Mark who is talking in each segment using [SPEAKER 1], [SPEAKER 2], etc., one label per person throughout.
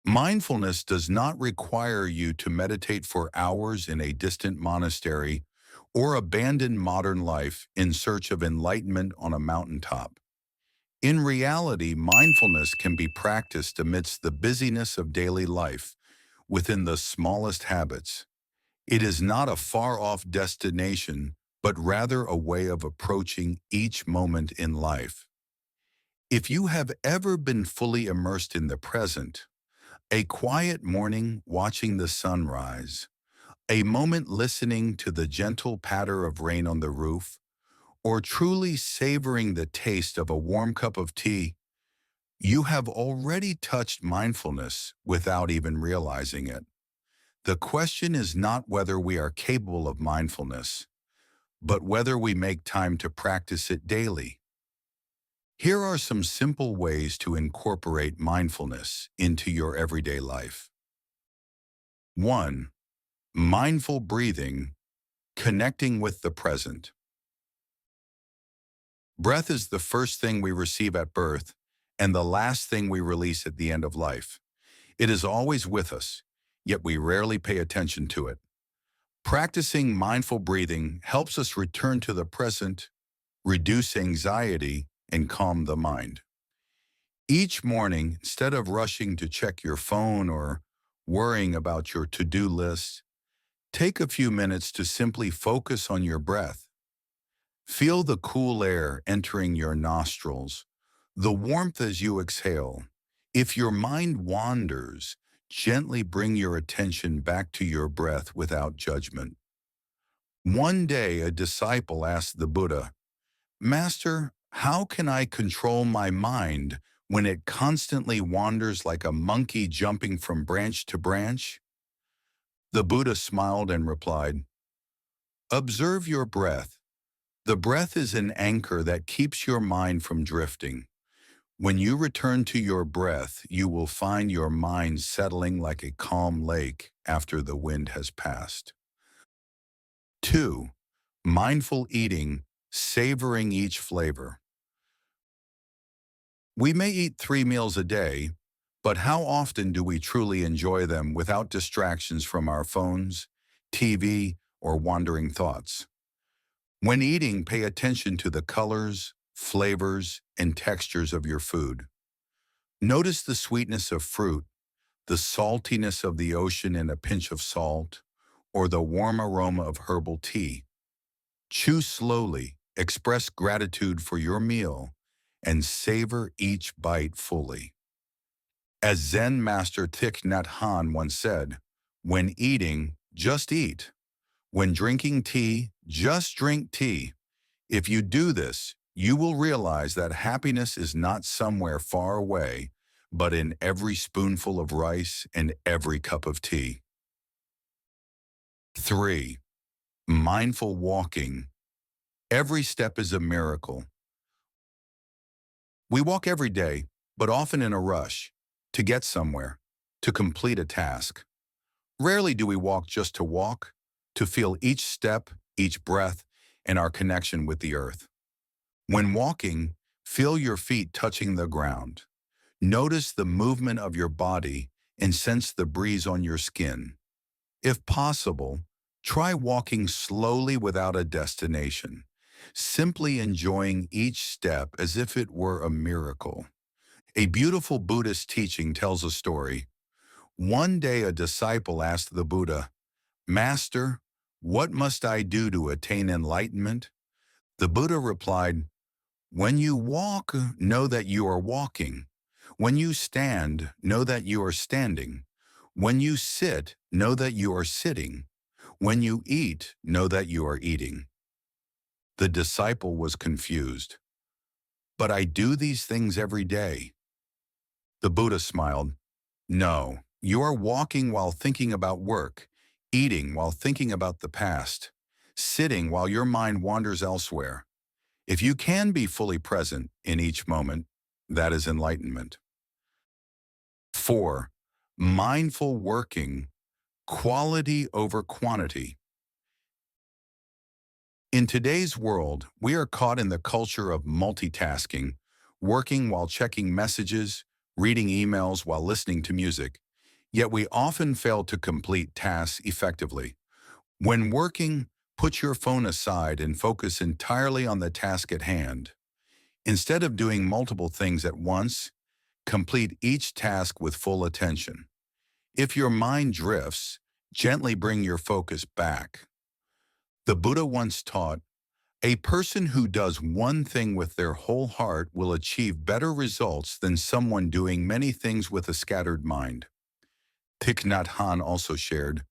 [SPEAKER 1] Mindfulness does not require you to meditate for hours in a distant monastery or abandon modern life in search of enlightenment on a mountaintop. In reality, mindfulness can be practiced amidst the busyness of daily life, within the smallest habits. It is not a far-off destination, but rather a way of approaching each moment in life. If you have ever been fully immersed in the present, a quiet morning watching the sunrise, a moment listening to the gentle patter of rain on the roof, or truly savoring the taste of a warm cup of tea, you have already touched mindfulness without even realizing it. The question is not whether we are capable of mindfulness, but whether we make time to practice it daily. Here are some simple ways to incorporate mindfulness into your everyday life. 1. Mindful breathing, connecting with the present. Breath is the first thing we receive at birth and the last thing we release at the end of life. It is always with us, yet we rarely pay attention to it. Practicing mindful breathing helps us return to the present, reduce anxiety, and calm the mind. Each morning, instead of rushing to check your phone or worrying about your to-do list, take a few minutes to simply focus on your breath. Feel the cool air entering your nostrils, the warmth as you exhale. If your mind wanders, gently bring your attention back to your breath without judgment. One day, a disciple asked the Buddha, "Master, how can I control my mind when it constantly wanders like a monkey jumping from branch to branch?" The Buddha smiled and replied, "Observe your breath. The breath is an anchor that keeps your mind from drifting. When you return to your breath, you will find your mind settling like a calm lake after the wind has passed." 2. Mindful eating, savoring each flavor. We may eat 3 meals a day, but how often do we truly enjoy them without distractions from our phones, TV, or wandering thoughts? When eating, pay attention to the colors, flavors, and textures of your food. Notice the sweetness of fruit, the saltiness of the ocean in a pinch of salt, or the warm aroma of herbal tea. Chew slowly, express gratitude for your meal, and savor each bite fully. As Zen master Thich Nhat Hanh once said, "When eating, just eat. When drinking tea, just drink tea. If you do this, you will realize that happiness is not somewhere far away, but in every spoonful of rice and every cup of tea." 3. Mindful walking. Every step is a miracle. We walk every day, but often in a rush, to get somewhere, to complete a task. Rarely do we walk just to walk, to feel each step, each breath, and our connection with the earth. When walking, feel your feet touching the ground. Notice the movement of your body and sense the breeze on your skin. If possible, try walking slowly without a destination, simply enjoying each step as if it were a miracle. A beautiful Buddhist teaching tells a story. One day a disciple asked the Buddha, "Master, what must I do to attain enlightenment?" The Buddha replied, "When you walk, know that you are walking. When you stand, know that you are standing. When you sit, know that you are sitting. When you eat, know that you are eating." The disciple was confused. "But I do these things every day." The Buddha smiled. "No, you are walking while thinking about work, eating while thinking about the past, sitting while your mind wanders elsewhere. If you can be fully present in each moment, that is enlightenment." 4. Mindful working, quality over quantity. In today's world, we are caught in the culture of multitasking, working while checking messages, reading emails while listening to music. Yet we often fail to complete tasks effectively. When working, put your phone aside and focus entirely on the task at hand. Instead of doing multiple things at once, complete each task with full attention. If your mind drifts, gently bring your focus back. The Buddha once taught, a person who does one thing with their whole heart will achieve better results than someone doing many things with a scattered mind. Thich Nhat Hanh also shared,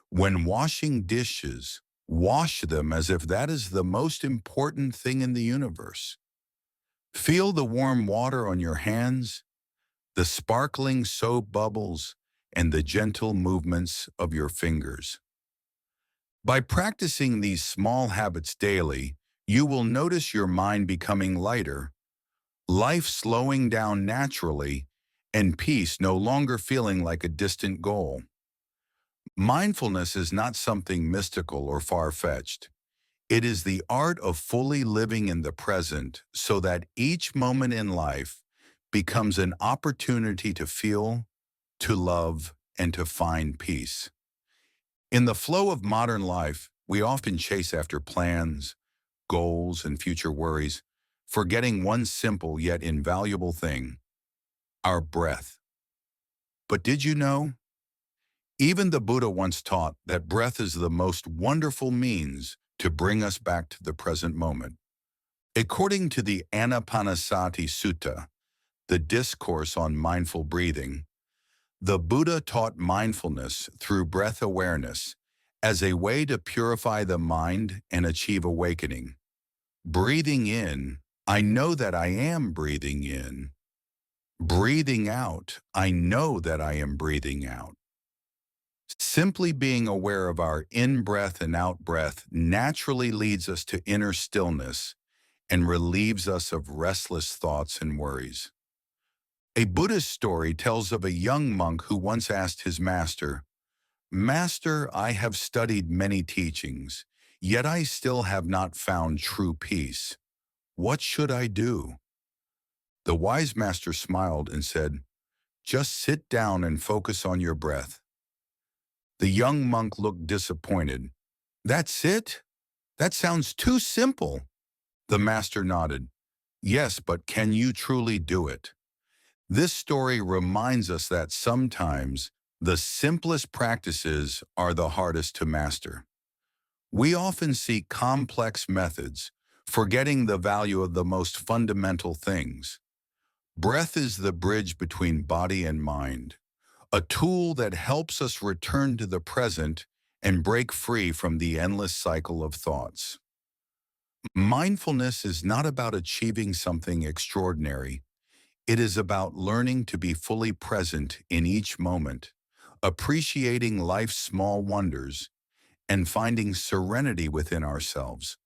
[SPEAKER 1] when washing dishes, wash them as if that is the most important thing in the universe. Feel the warm water on your hands, the sparkling soap bubbles, and the gentle movements of your fingers. By practicing these small habits daily, you will notice your mind becoming lighter, life slowing down naturally, and peace no longer feeling like a distant goal. Mindfulness is not something mystical or far-fetched. It is the art of fully living in the present so that each moment in life becomes an opportunity to feel, to love, and to find peace. In the flow of modern life, we often chase after plans, goals, and future worries, forgetting one simple yet invaluable thing, our breath. But did you know? Even the Buddha once taught that breath is the most wonderful means to bring us back to the present moment. According to the Anapanasati Sutta, the discourse on mindful breathing, the Buddha taught mindfulness through breath awareness as a way to purify the mind and achieve awakening. Breathing in, I know that I am breathing in. Breathing out, I know that I am breathing out. Simply being aware of our in-breath and out-breath naturally leads us to inner stillness and relieves us of restless thoughts and worries. A Buddhist story tells of a young monk who once asked his master, "Master, I have studied many teachings, yet I still have not found true peace. What should I do?" The wise master smiled and said, "Just sit down and focus on your breath." The young monk looked disappointed. "That's it? That sounds too simple." The master nodded. "Yes, but can you truly do it?" This story reminds us that sometimes the simplest practices are the hardest to master. We often seek complex methods, forgetting the value of the most fundamental things. Breath is the bridge between body and mind, a tool that helps us return to the present and break free from the endless cycle of thoughts. Mindfulness is not about achieving something extraordinary. It is about learning to be fully present in each moment, appreciating life's small wonders, and finding serenity within ourselves.